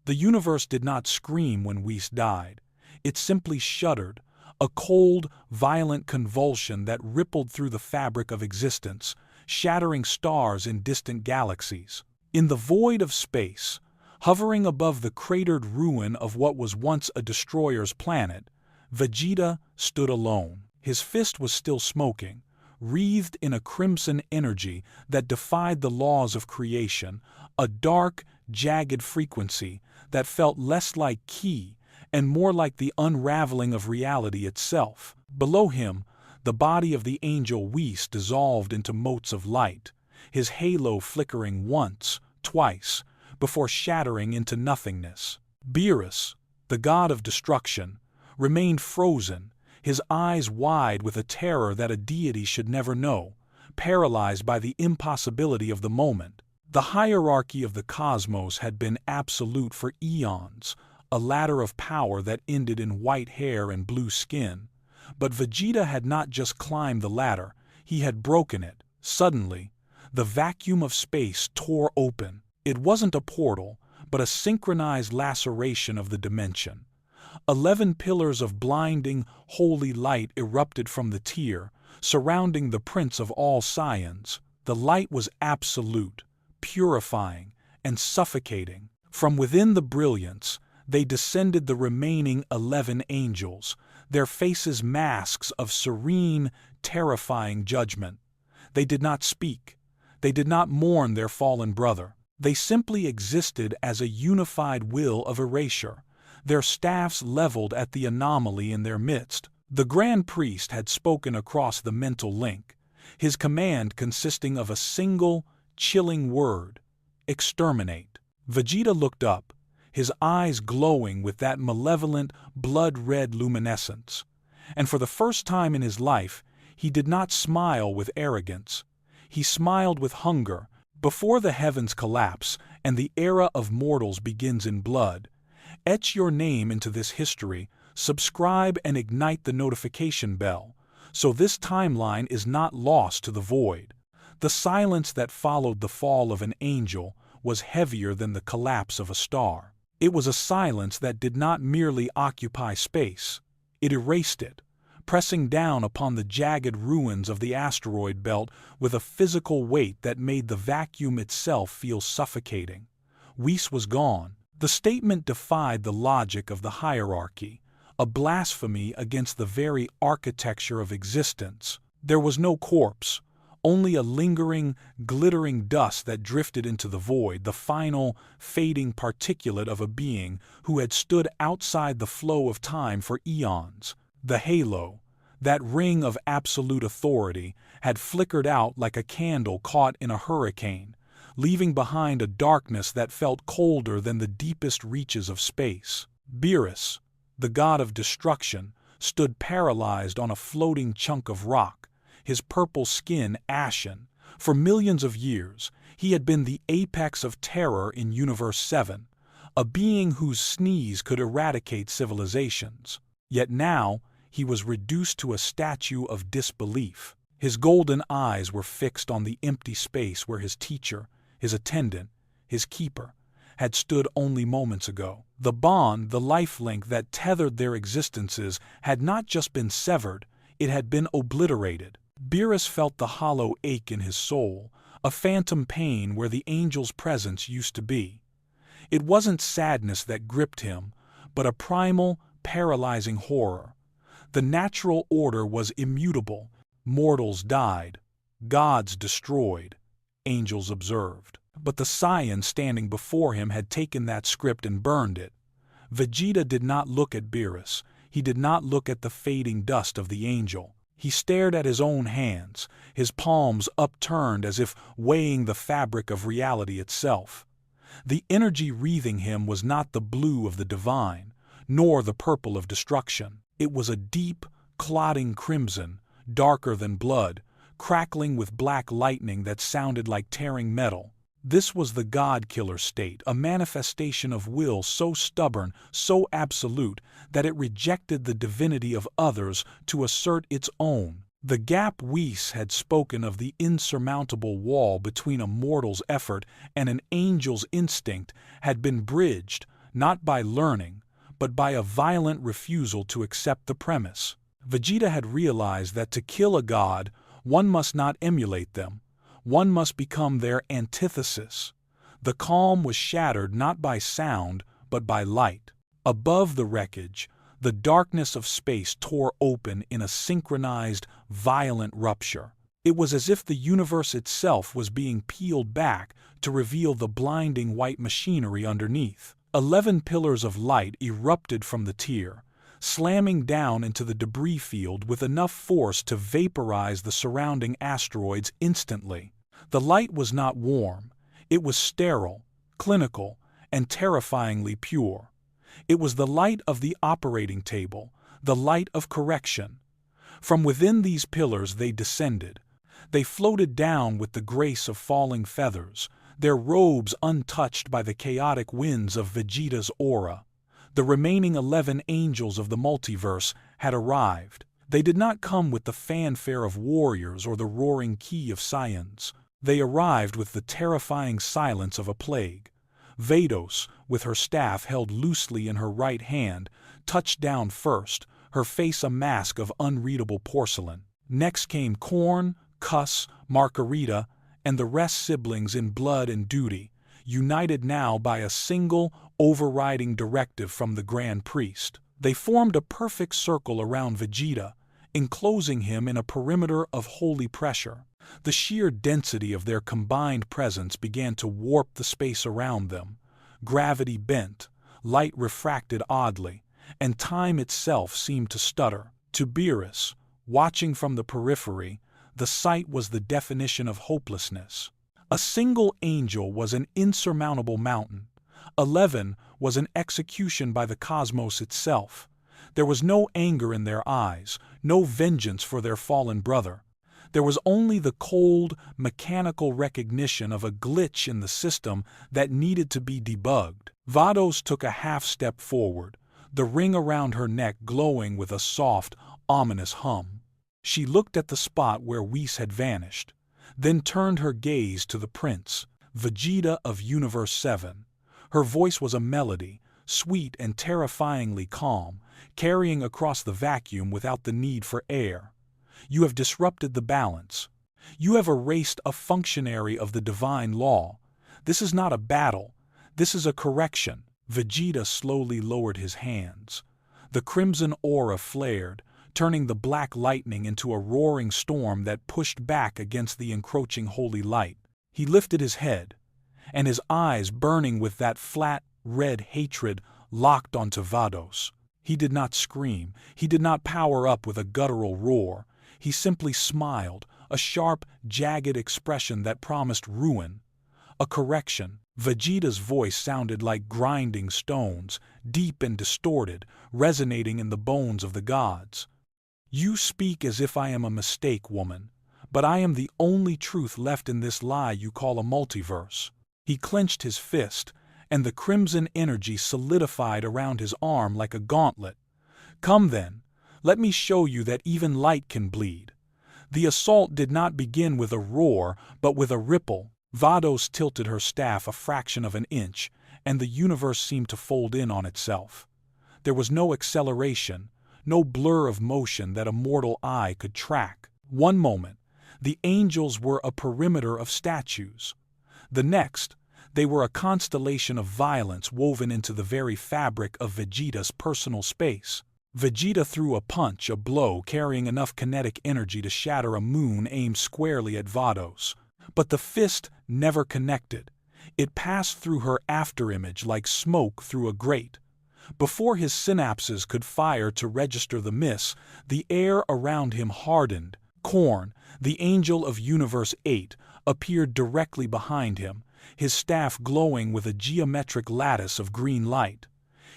The universe did not scream when Whis died. It simply shuddered, a cold, violent convulsion that rippled through the fabric of existence, shattering stars in distant galaxies. In the void of space, hovering above the cratered ruin of what was once a destroyer's planet, Vegeta stood alone. His fist was still smoking, wreathed in a crimson energy that defied the laws of creation, a dark, jagged frequency that felt less like ki and more like the unraveling of reality itself. Below him, the body of the angel Whis dissolved into motes of light, his halo flickering once, twice, before shattering into nothingness. Beerus, the god of destruction, remained frozen, his eyes wide with a terror that a deity should never know, paralyzed by the impossibility of the moment. The hierarchy of the cosmos had been absolute for eons, a ladder of power that ended in white hair and blue skin. But Vegeta had not just climbed the ladder, he had broken it. Suddenly, the vacuum of space tore open. It wasn't a portal, but a synchronized laceration of the dimension. 11 pillars of blinding, holy light erupted from the tier, surrounding the Prince of all Saiyans. The light was absolute, purifying, and suffocating. From within the brilliance, they descended the remaining 11 angels, their faces masks of serene, terrifying judgment. They did not speak. They did not mourn their fallen brother. They simply existed as a unified will of erasure, their staffs leveled at the anomaly in their midst. The Grand Priest had spoken across the mental link, his command consisting of a single, chilling word: exterminate. Vegeta looked up, his eyes glowing with that malevolent, blood-red luminescence. And for the first time in his life, he did not smile with arrogance. He smiled with hunger. Before the heavens collapse and the era of mortals begins in blood, etch your name into this history, subscribe and ignite the notification bell, so this timeline is not lost to the void. The silence that followed the fall of an angel was heavier than the collapse of a star. It was a silence that did not merely occupy space, it erased it, pressing down upon the jagged ruins of the asteroid belt with a physical weight that made the vacuum itself feel suffocating. Whis was gone. The statement defied the logic of the hierarchy, a blasphemy against the very architecture of existence. There was no corpse, only a lingering, glittering dust that drifted into the void, the final, fading particulate of a being who had stood outside the flow of time for eons. The halo, that ring of absolute authority, had flickered out like a candle caught in a hurricane, leaving behind a darkness that felt colder than the deepest reaches of space. Beerus, the god of destruction, stood paralyzed on a floating chunk of rock, his purple skin ashen. For millions of years, he had been the apex of terror in Universe 7, a being whose sneeze could eradicate civilizations. Yet now, he was reduced to a statue of disbelief. His golden eyes were fixed on the empty space where his teacher, his attendant, his keeper, had stood only moments ago. The bond, the lifelink that tethered their existences, had not just been severed, it had been obliterated. Beerus felt the hollow ache in his soul, a phantom pain where the angel's presence used to be. It wasn't sadness that gripped him, but a primal, paralyzing horror. The natural order was immutable. Mortals died, gods destroyed, angels observed. But the Saiyan standing before him had taken that script and burned it. Vegeta did not look at Beerus. He did not look at the fading dust of the angel. He stared at his own hands, his palms upturned as if weighing the fabric of reality itself. The energy wreathing him was not the blue of the divine, nor the purple of destruction. It was a deep, clotting crimson, darker than blood, crackling with black lightning that sounded like tearing metal. This was the God Killer state, a manifestation of will so stubborn, so absolute, that it rejected the divinity of others to assert its own. The gap Whis had spoken of, the insurmountable wall between a mortal's effort and an angel's instinct, had been bridged, not by learning, but by a violent refusal to accept the premise. Vegeta had realized that to kill a god, one must not emulate them, one must become their antithesis. The calm was shattered not by sound, but by light. Above the wreckage, the darkness of space tore open in a synchronized, violent rupture. It was as if the universe itself was being peeled back to reveal the blinding white machinery underneath. 11 pillars of light erupted from the tier, slamming down into the debris field with enough force to vaporize the surrounding asteroids instantly. The light was not warm. It was sterile, clinical, and terrifyingly pure. It was the light of the operating table, the light of correction. From within these pillars they descended. They floated down with the grace of falling feathers, their robes untouched by the chaotic winds of Vegeta's aura. The remaining 11 angels of the multiverse had arrived. They did not come with the fanfare of warriors or the roaring key of Saiyans. They arrived with the terrifying silence of a plague. Vados, with her staff held loosely in her right hand, touched down first, her face a mask of unreadable porcelain. Next came Korn, Cuss, Margarita, and the rest siblings in blood and duty, united now by a single, overriding directive from the Grand Priest. They formed a perfect circle around Vegeta, enclosing him in a perimeter of holy pressure. The sheer density of their combined presence began to warp the space around them. Gravity bent, light refracted oddly, and time itself seemed to stutter. To Beerus, watching from the periphery, the sight was the definition of hopelessness. A single angel was an insurmountable mountain. 11 was an execution by the cosmos itself. There was no anger in their eyes, no vengeance for their fallen brother. There was only the cold, mechanical recognition of a glitch in the system that needed to be debugged. Vados took a half step forward, the ring around her neck glowing with a soft, ominous hum. She looked at the spot where Whis had vanished, then turned her gaze to the prince, Vegeta of Universe 7. Her voice was a melody, sweet and terrifyingly calm, carrying across the vacuum without the need for air. You have disrupted the balance. You have erased a functionary of the divine law. This is not a battle. This is a correction. Vegeta slowly lowered his hands. The crimson aura flared, turning the black lightning into a roaring storm that pushed back against the encroaching holy light. He lifted his head, and his eyes, burning with that flat, red hatred, locked onto Vados. He did not scream. He did not power up with a guttural roar. He simply smiled, a sharp, jagged expression that promised ruin. A correction. Vegeta's voice sounded like grinding stones, deep and distorted, resonating in the bones of the gods. You speak as if I am a mistake, woman, but I am the only truth left in this lie you call a multiverse. He clenched his fist, and the crimson energy solidified around his arm like a gauntlet. Come then, let me show you that even light can bleed. The assault did not begin with a roar, but with a ripple. Vados tilted her staff a fraction of an inch, and the universe seemed to fold in on itself. There was no acceleration, no blur of motion that a mortal eye could track. One moment, the angels were a perimeter of statues. The next, they were a constellation of violence woven into the very fabric of Vegeta's personal space. Vegeta threw a punch, a blow carrying enough kinetic energy to shatter a moon aimed squarely at Vados. But the fist never connected. It passed through her afterimage like smoke through a grate. Before his synapses could fire to register the miss, the air around him hardened. Korn, the angel of Universe 8, appeared directly behind him, his staff glowing with a geometric lattice of green light.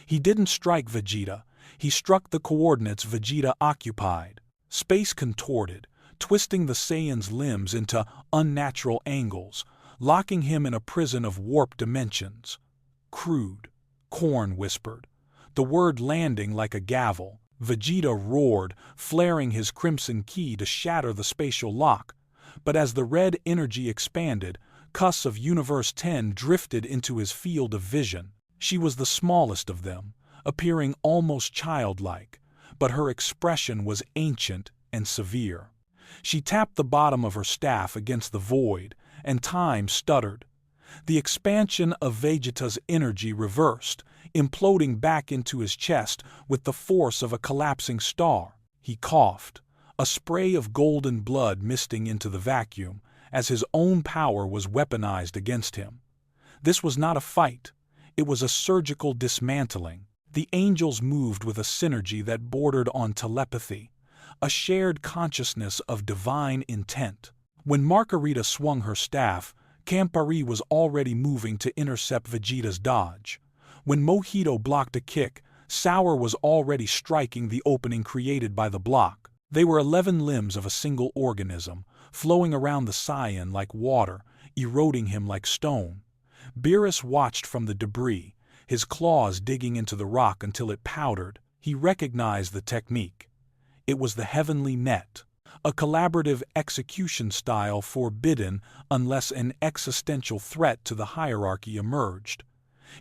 He didn't strike Vegeta. He struck the coordinates Vegeta occupied. Space contorted, twisting the Saiyan's limbs into unnatural angles, locking him in a prison of warped dimensions. Crude, Korn whispered, the word landing like a gavel. Vegeta roared, flaring his crimson ki to shatter the spatial lock. But as the red energy expanded, Cuss of Universe 10 drifted into his field of vision. She was the smallest of them, appearing almost childlike, but her expression was ancient and severe. She tapped the bottom of her staff against the void, and time stuttered. The expansion of Vegeta's energy reversed, imploding back into his chest with the force of a collapsing star. He coughed, a spray of golden blood misting into the vacuum, as his own power was weaponized against him. This was not a fight. It was a surgical dismantling. The angels moved with a synergy that bordered on telepathy, a shared consciousness of divine intent. When Margarita swung her staff, Campari was already moving to intercept Vegeta's dodge. When Mojito blocked a kick, Sour was already striking the opening created by the block. They were 11 limbs of a single organism, flowing around the Saiyan like water, eroding him like stone. Beerus watched from the debris, his claws digging into the rock until it powdered. He recognized the technique. It was the heavenly net, a collaborative execution style forbidden unless an existential threat to the hierarchy emerged.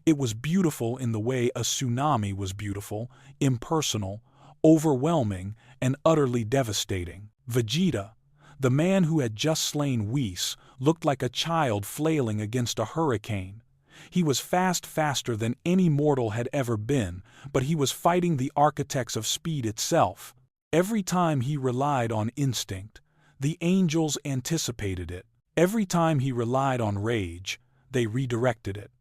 It was beautiful in the way a tsunami was beautiful, impersonal, overwhelming, and utterly devastating. Vegeta, the man who had just slain Whis, looked like a child flailing against a hurricane. He was faster than any mortal had ever been, but he was fighting the architects of speed itself. Every time he relied on instinct, the angels anticipated it. Every time he relied on rage, they redirected it.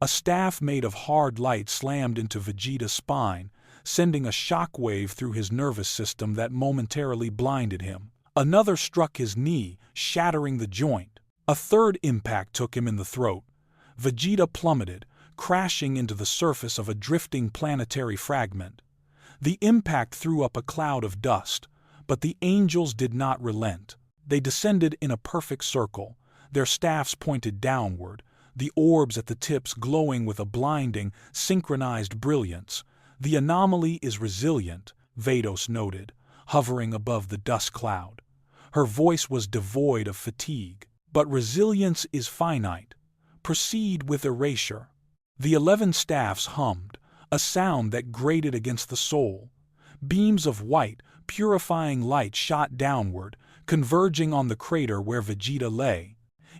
A staff made of hard light slammed into Vegeta's spine, sending a shockwave through his nervous system that momentarily blinded him. Another struck his knee, shattering the joint. A third impact took him in the throat. Vegeta plummeted, crashing into the surface of a drifting planetary fragment. The impact threw up a cloud of dust, but the angels did not relent. They descended in a perfect circle, their staffs pointed downward, the orbs at the tips glowing with a blinding, synchronized brilliance. The anomaly is resilient, Vados noted, hovering above the dust cloud. Her voice was devoid of fatigue. But resilience is finite. Proceed with erasure. The 11 staffs hummed, a sound that grated against the soul. Beams of white, purifying light shot downward, converging on the crater where Vegeta lay.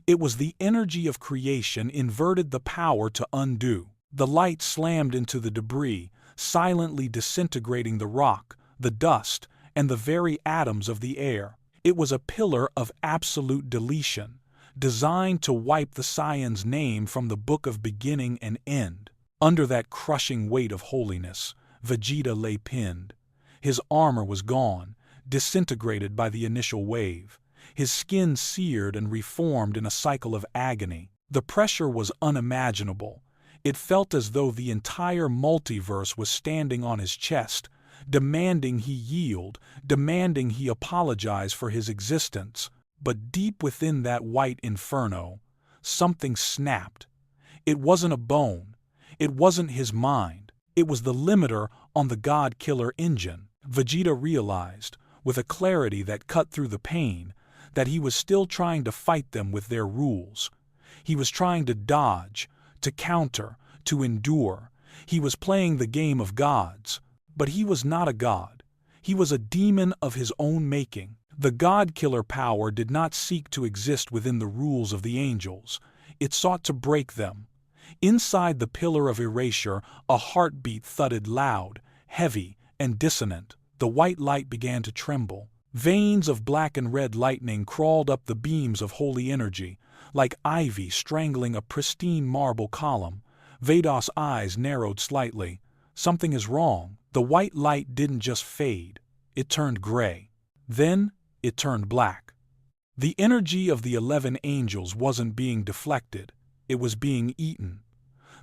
It was the energy of creation inverted the power to undo. The light slammed into the debris, silently disintegrating the rock, the dust, and the very atoms of the air. It was a pillar of absolute deletion, designed to wipe the Saiyan's name from the book of beginning and end. Under that crushing weight of holiness, Vegeta lay pinned. His armor was gone, disintegrated by the initial wave. His skin seared and reformed in a cycle of agony. The pressure was unimaginable. It felt as though the entire multiverse was standing on his chest, demanding he yield, demanding he apologize for his existence. But deep within that white inferno, something snapped. It wasn't a bone. It wasn't his mind. It was the limiter on the God Killer engine. Vegeta realized, with a clarity that cut through the pain, that he was still trying to fight them with their rules. He was trying to dodge, to counter, to endure. He was playing the game of gods. But he was not a god. He was a demon of his own making. The God Killer power did not seek to exist within the rules of the angels. It sought to break them. Inside the pillar of erasure, a heartbeat thudded loud, heavy, and dissonant. The white light began to tremble. Veins of black and red lightning crawled up the beams of holy energy, like ivy strangling a pristine marble column. Vados' eyes narrowed slightly. Something is wrong. The white light didn't just fade. It turned gray. Then, it turned black. The energy of the 11 angels wasn't being deflected. It was being eaten.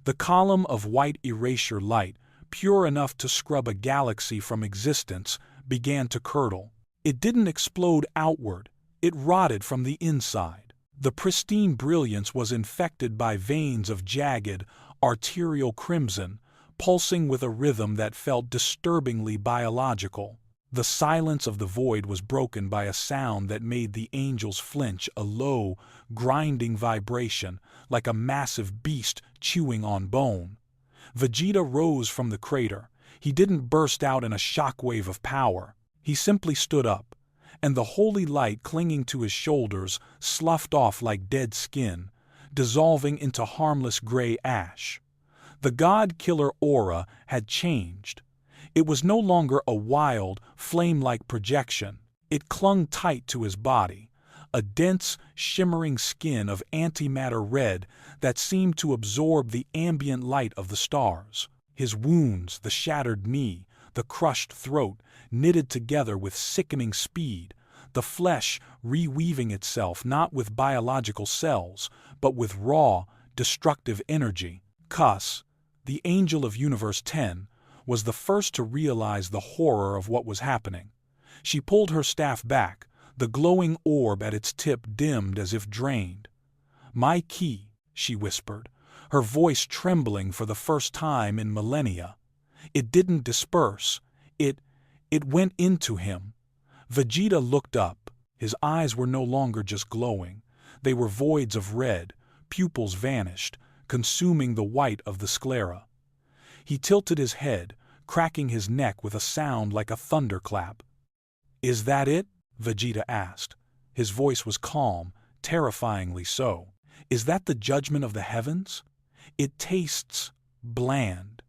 The column of white erasure light, pure enough to scrub a galaxy from existence, began to curdle. It didn't explode outward. It rotted from the inside. The pristine brilliance was infected by veins of jagged, arterial crimson, pulsing with a rhythm that felt disturbingly biological. The silence of the void was broken by a sound that made the angels flinch, a low, grinding vibration, like a massive beast chewing on bone. Vegeta rose from the crater. He didn't burst out in a shockwave of power. He simply stood up, and the holy light clinging to his shoulders sloughed off like dead skin, dissolving into harmless gray ash. The God Killer aura had changed. It was no longer a wild, flame-like projection. It clung tight to his body, a dense, shimmering skin of antimatter red that seemed to absorb the ambient light of the stars. His wounds, the shattered knee, the crushed throat, knitted together with sickening speed, the flesh reweaving itself not with biological cells, but with raw, destructive energy. Kus, the Angel of Universe 10, was the first to realize the horror of what was happening. She pulled her staff back, the glowing orb at its tip dimmed as if drained. "My ki," she whispered, her voice trembling for the first time in millennia. It didn't disperse. It went into him. Vegeta looked up. His eyes were no longer just glowing. They were voids of red, pupils vanished, consuming the white of the sclera. He tilted his head, cracking his neck with a sound like a thunderclap. "Is that it?" Vegeta asked. His voice was calm, terrifyingly so. "Is that the judgment of the heavens? It tastes bland."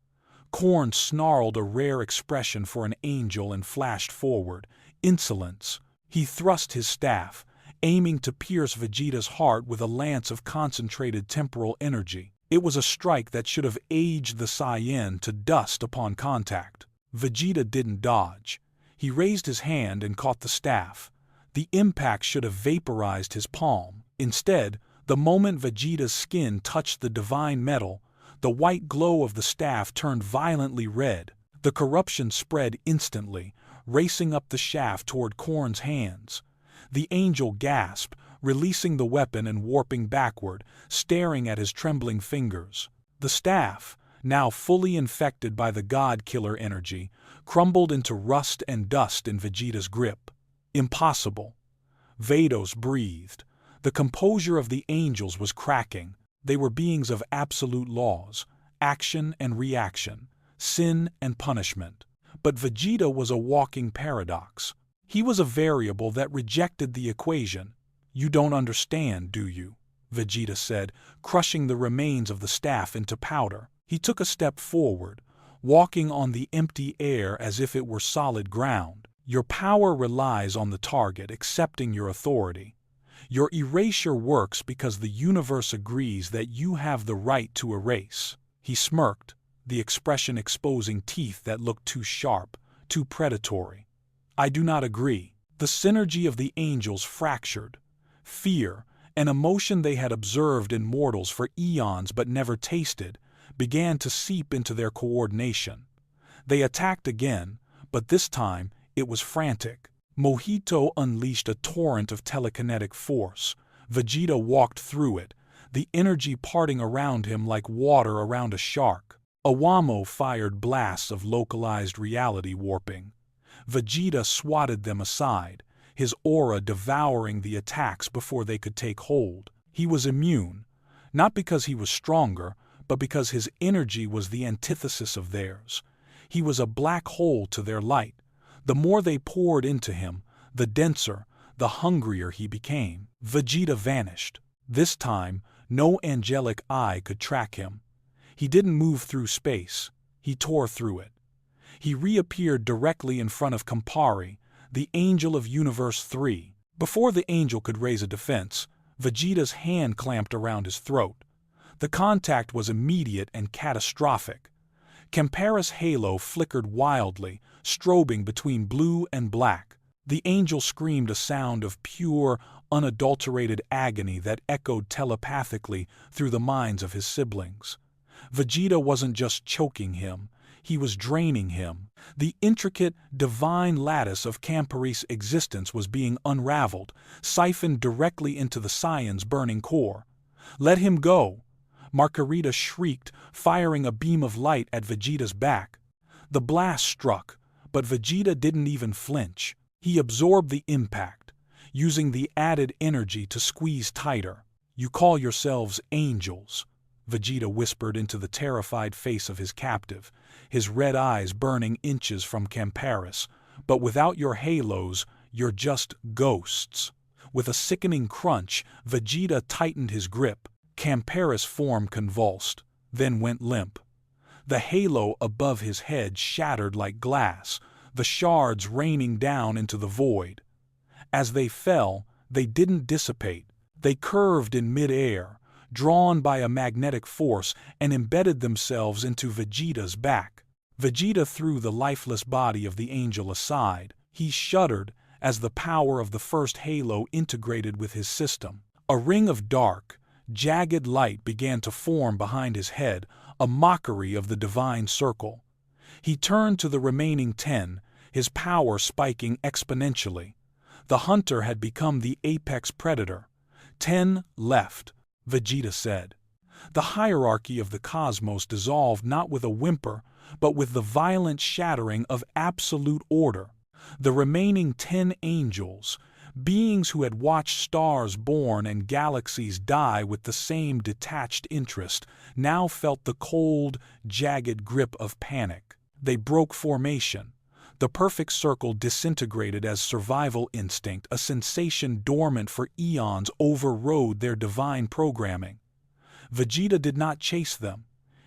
Korn snarled a rare expression for an angel and flashed forward. Insolence. He thrust his staff, aiming to pierce Vegeta's heart with a lance of concentrated temporal energy. It was a strike that should have aged the Saiyan to dust upon contact. Vegeta didn't dodge. He raised his hand and caught the staff. The impact should have vaporized his palm. Instead, the moment Vegeta's skin touched the divine metal, the white glow of the staff turned violently red. The corruption spread instantly, racing up the shaft toward Korn's hands. The angel gasped, releasing the weapon and warping backward, staring at his trembling fingers. The staff, now fully infected by the God Killer energy, crumbled into rust and dust in Vegeta's grip. Impossible. Vados breathed. The composure of the angels was cracking. They were beings of absolute laws, action and reaction, sin and punishment. But Vegeta was a walking paradox. He was a variable that rejected the equation. "You don't understand, do you?" Vegeta said, crushing the remains of the staff into powder. He took a step forward, walking on the empty air as if it were solid ground. "Your power relies on the target accepting your authority. Your erasure works because the universe agrees that you have the right to erase." He smirked, the expression exposing teeth that looked too sharp, too predatory. "I do not agree." The synergy of the angels fractured. Fear, an emotion they had observed in mortals for eons but never tasted, began to seep into their coordination. They attacked again, but this time it was frantic. Mojito unleashed a torrent of telekinetic force. Vegeta walked through it, the energy parting around him like water around a shark. Awamo fired blasts of localized reality warping. Vegeta swatted them aside, his aura devouring the attacks before they could take hold. He was immune, not because he was stronger, but because his energy was the antithesis of theirs. He was a black hole to their light. The more they poured into him, the denser, the hungrier he became. Vegeta vanished. This time, no angelic eye could track him. He didn't move through space. He tore through it. He reappeared directly in front of Campari, the Angel of Universe 3. Before the angel could raise a defense, Vegeta's hand clamped around his throat. The contact was immediate and catastrophic. Campari's halo flickered wildly, strobing between blue and black. The angel screamed a sound of pure, unadulterated agony that echoed telepathically through the minds of his siblings. Vegeta wasn't just choking him, he was draining him. The intricate, divine lattice of Campari's existence was being unraveled, siphoned directly into the Saiyan's burning core. "Let him go!" Margarita shrieked, firing a beam of light at Vegeta's back. The blast struck, but Vegeta didn't even flinch. He absorbed the impact, using the added energy to squeeze tighter. "You call yourselves angels," Vegeta whispered into the terrified face of his captive, his red eyes burning inches from Camparis. "But without your halos, you're just ghosts." With a sickening crunch, Vegeta tightened his grip. Camparis' form convulsed, then went limp. The halo above his head shattered like glass, the shards raining down into the void. As they fell, they didn't dissipate. They curved in mid-air, drawn by a magnetic force, and embedded themselves into Vegeta's back. Vegeta threw the lifeless body of the angel aside. He shuddered as the power of the first halo integrated with his system. A ring of dark, jagged light began to form behind his head, a mockery of the divine circle. He turned to the remaining 10, his power spiking exponentially. The hunter had become the apex predator. 10 left, Vegeta said. The hierarchy of the cosmos dissolved not with a whimper, but with the violent shattering of absolute order. The remaining 10 angels, beings who had watched stars born and galaxies die with the same detached interest, now felt the cold, jagged grip of panic. They broke formation. The perfect circle disintegrated as survival instinct, a sensation dormant for eons, overrode their divine programming. Vegeta did not chase them.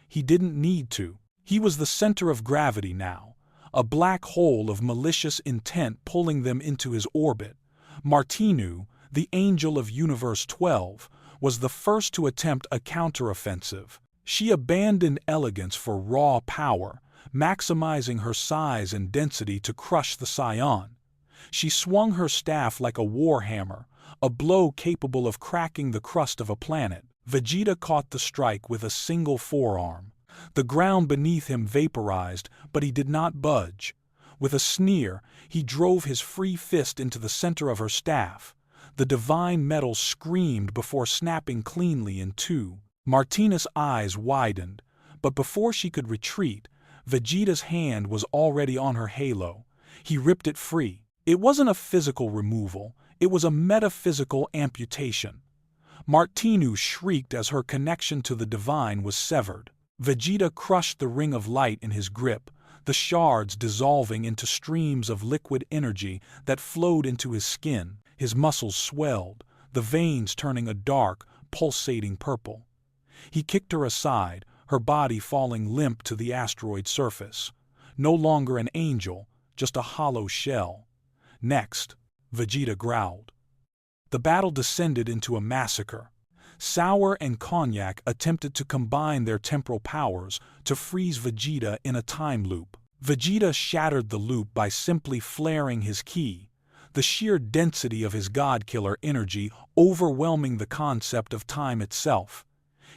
He didn't need to. He was the center of gravity now, a black hole of malicious intent pulling them into his orbit. Martinu, the angel of Universe 12, was the first to attempt a counteroffensive. She abandoned elegance for raw power, maximizing her size and density to crush the Saiyan. She swung her staff like a warhammer, a blow capable of cracking the crust of a planet. Vegeta caught the strike with a single forearm. The ground beneath him vaporized, but he did not budge. With a sneer, he drove his free fist into the center of her staff. The divine metal screamed before snapping cleanly in two. Martina's eyes widened, but before she could retreat, Vegeta's hand was already on her halo. He ripped it free. It wasn't a physical removal, it was a metaphysical amputation. Martinu shrieked as her connection to the divine was severed. Vegeta crushed the ring of light in his grip, the shards dissolving into streams of liquid energy that flowed into his skin. His muscles swelled, the veins turning a dark, pulsating purple. He kicked her aside, her body falling limp to the asteroid surface. No longer an angel, just a hollow shell. Next, Vegeta growled. The battle descended into a massacre. Sour and Cognac attempted to combine their temporal powers to freeze Vegeta in a time loop. Vegeta shattered the loop by simply flaring his ki, the sheer density of his God Killer energy overwhelming the concept of time itself.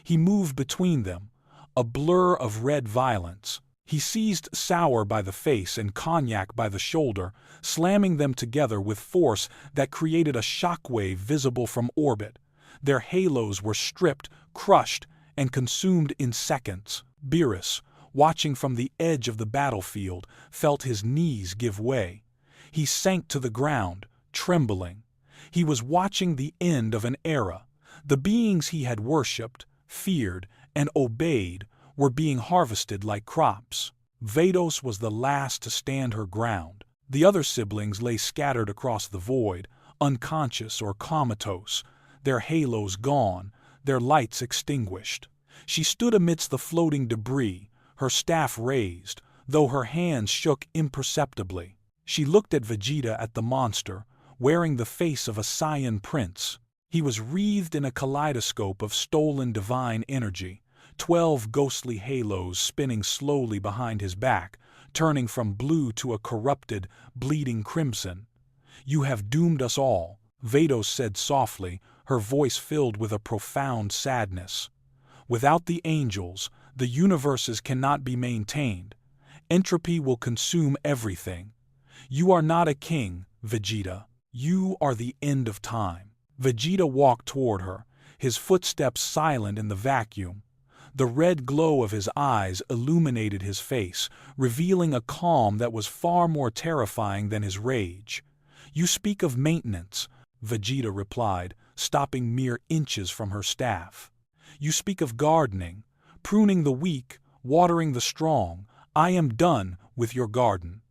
He moved between them, a blur of red violence. He seized Sour by the face and Cognac by the shoulder, slamming them together with force that created a shockwave visible from orbit. Their halos were stripped, crushed, and consumed in seconds. Beerus, watching from the edge of the battlefield, felt his knees give way. He sank to the ground, trembling. He was watching the end of an era. The beings he had worshipped, feared, and obeyed were being harvested like crops. Vados was the last to stand her ground. The other siblings lay scattered across the void, unconscious or comatose, their halos gone, their lights extinguished. She stood amidst the floating debris, her staff raised, though her hands shook imperceptibly. She looked at Vegeta, at the monster, wearing the face of a Saiyan prince. He was wreathed in a kaleidoscope of stolen divine energy, 12 ghostly halos spinning slowly behind his back, turning from blue to a corrupted, bleeding crimson. "You have doomed us all," Vados said softly, her voice filled with a profound sadness. "Without the angels, the universes cannot be maintained. Entropy will consume everything. You are not a king, Vegeta. You are the end of time." Vegeta walked toward her, his footsteps silent in the vacuum. The red glow of his eyes illuminated his face, revealing a calm that was far more terrifying than his rage. "You speak of maintenance," Vegeta replied, stopping mere inches from her staff. You speak of gardening, pruning the weak, watering the strong. I am done with your garden.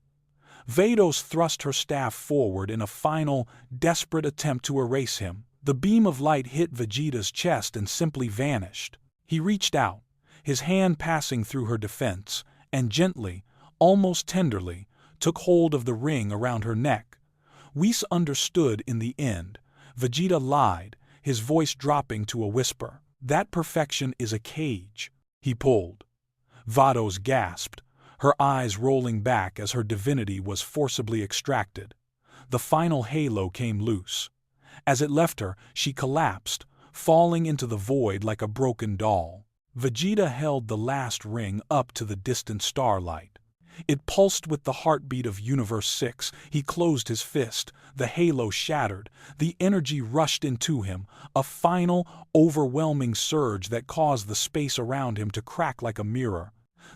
Vados thrust her staff forward in a final, desperate attempt to erase him. The beam of light hit Vegeta's chest and simply vanished. He reached out, his hand passing through her defense, and gently, almost tenderly, took hold of the ring around her neck. Whis understood in the end. Vegeta lied, his voice dropping to a whisper. That perfection is a cage. He pulled. Vados gasped, her eyes rolling back as her divinity was forcibly extracted. The final halo came loose. As it left her, she collapsed, falling into the void like a broken doll. Vegeta held the last ring up to the distant starlight. It pulsed with the heartbeat of Universe 6. He closed his fist. The halo shattered. The energy rushed into him, a final, overwhelming surge that caused the space around him to crack like a mirror.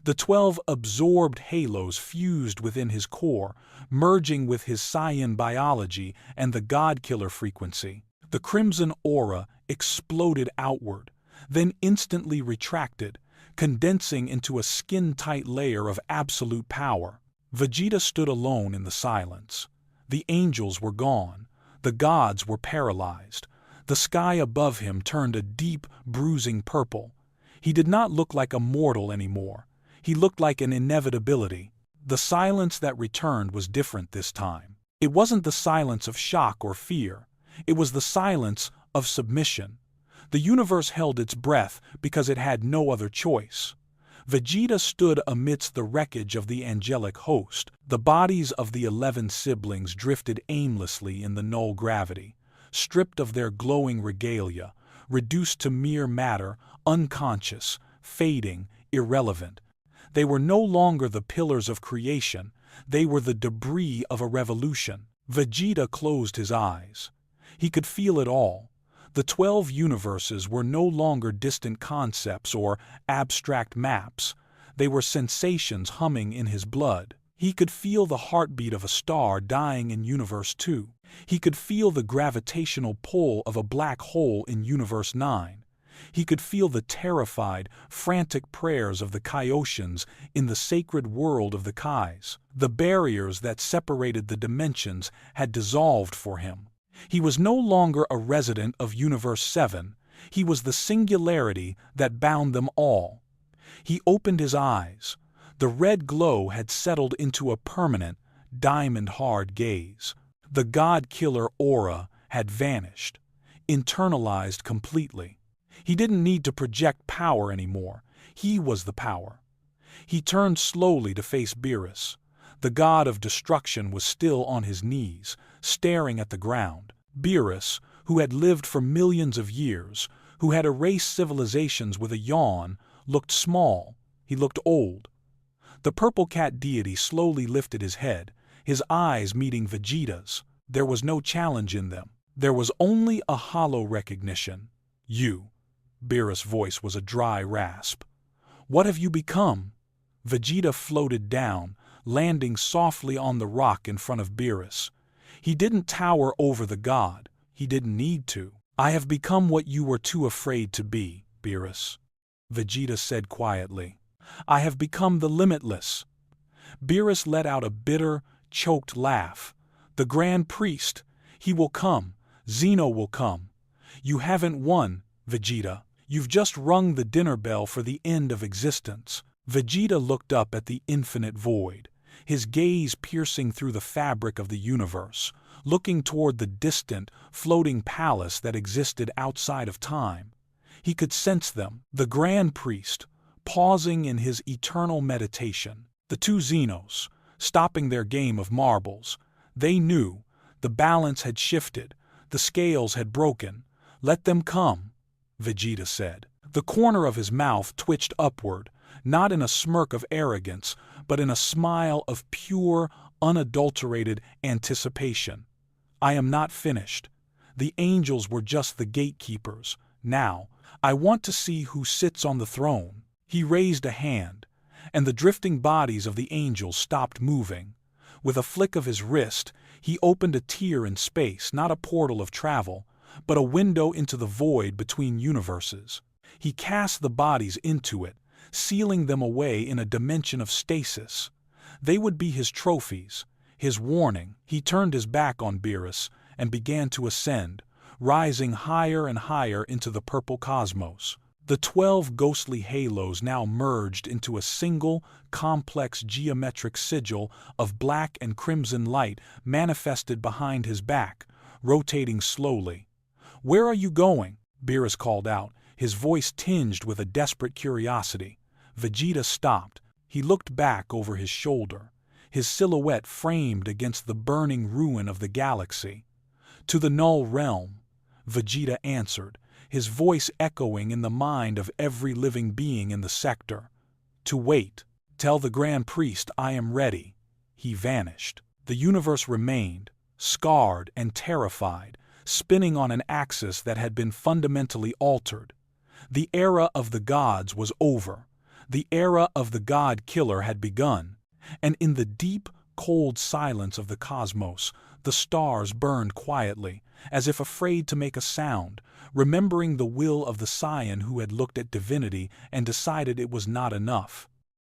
The 12 absorbed halos fused within his core, merging with his Saiyan biology and the God Killer frequency. The crimson aura exploded outward, then instantly retracted, condensing into a skin-tight layer of absolute power. Vegeta stood alone in the silence. The angels were gone. The gods were paralyzed. The sky above him turned a deep, bruising purple. He did not look like a mortal anymore. He looked like an inevitability. The silence that returned was different this time. It wasn't the silence of shock or fear. It was the silence of submission. The universe held its breath because it had no other choice. Vegeta stood amidst the wreckage of the angelic host. The bodies of the 11 siblings drifted aimlessly in the null gravity, stripped of their glowing regalia, reduced to mere matter, unconscious, fading, irrelevant. They were no longer the pillars of creation. They were the debris of a revolution. Vegeta closed his eyes. He could feel it all. The 12 universes were no longer distant concepts or abstract maps. They were sensations humming in his blood. He could feel the heartbeat of a star dying in Universe 2. He could feel the gravitational pull of a black hole in Universe 9. He could feel the terrified, frantic prayers of the Kaioshians in the sacred world of the Kais. The barriers that separated the dimensions had dissolved for him. He was no longer a resident of Universe 7. He was the singularity that bound them all. He opened his eyes. The red glow had settled into a permanent, diamond-hard gaze. The God Killer aura had vanished, internalized completely. He didn't need to project power anymore. He was the power. He turned slowly to face Beerus. The god of destruction was still on his knees, staring at the ground. Beerus, who had lived for millions of years, who had erased civilizations with a yawn, looked small. He looked old. The purple cat deity slowly lifted his head, his eyes meeting Vegeta's. There was no challenge in them. There was only a hollow recognition. You. Beerus' voice was a dry rasp. What have you become? Vegeta floated down, landing softly on the rock in front of Beerus. He didn't tower over the god. He didn't need to. I have become what you were too afraid to be, Beerus. Vegeta said quietly. I have become the limitless. Beerus let out a bitter, choked laugh. The Grand Priest. He will come. Zeno will come. You haven't won, Vegeta. You've just rung the dinner bell for the end of existence. Vegeta looked up at the infinite void, his gaze piercing through the fabric of the universe, looking toward the distant, floating palace that existed outside of time. He could sense them, the Grand Priest, pausing in his eternal meditation. The two Zenos, stopping their game of marbles. They knew. The balance had shifted. The scales had broken. Let them come, Vegeta said. The corner of his mouth twitched upward, not in a smirk of arrogance, but in a smile of pure, unadulterated anticipation. I am not finished. The angels were just the gatekeepers. Now, I want to see who sits on the throne. He raised a hand, and the drifting bodies of the angels stopped moving. With a flick of his wrist, he opened a tier in space, not a portal of travel, but a window into the void between universes. He cast the bodies into it, sealing them away in a dimension of stasis. They would be his trophies, his warning. He turned his back on Beerus and began to ascend, rising higher and higher into the purple cosmos. The 12 ghostly halos now merged into a single, complex geometric sigil of black and crimson light manifested behind his back, rotating slowly. "Where are you going?" Beerus called out, his voice tinged with a desperate curiosity. Vegeta stopped. He looked back over his shoulder, his silhouette framed against the burning ruin of the galaxy. "To the Null Realm," Vegeta answered, his voice echoing in the mind of every living being in the sector. "To wait. Tell the Grand Priest I am ready." He vanished. The universe remained, scarred and terrified, spinning on an axis that had been fundamentally altered. The era of the gods was over. The era of the God Killer had begun, and in the deep, cold silence of the cosmos, the stars burned quietly, as if afraid to make a sound, remembering the will of the Saiyan who had looked at divinity and decided it was not enough.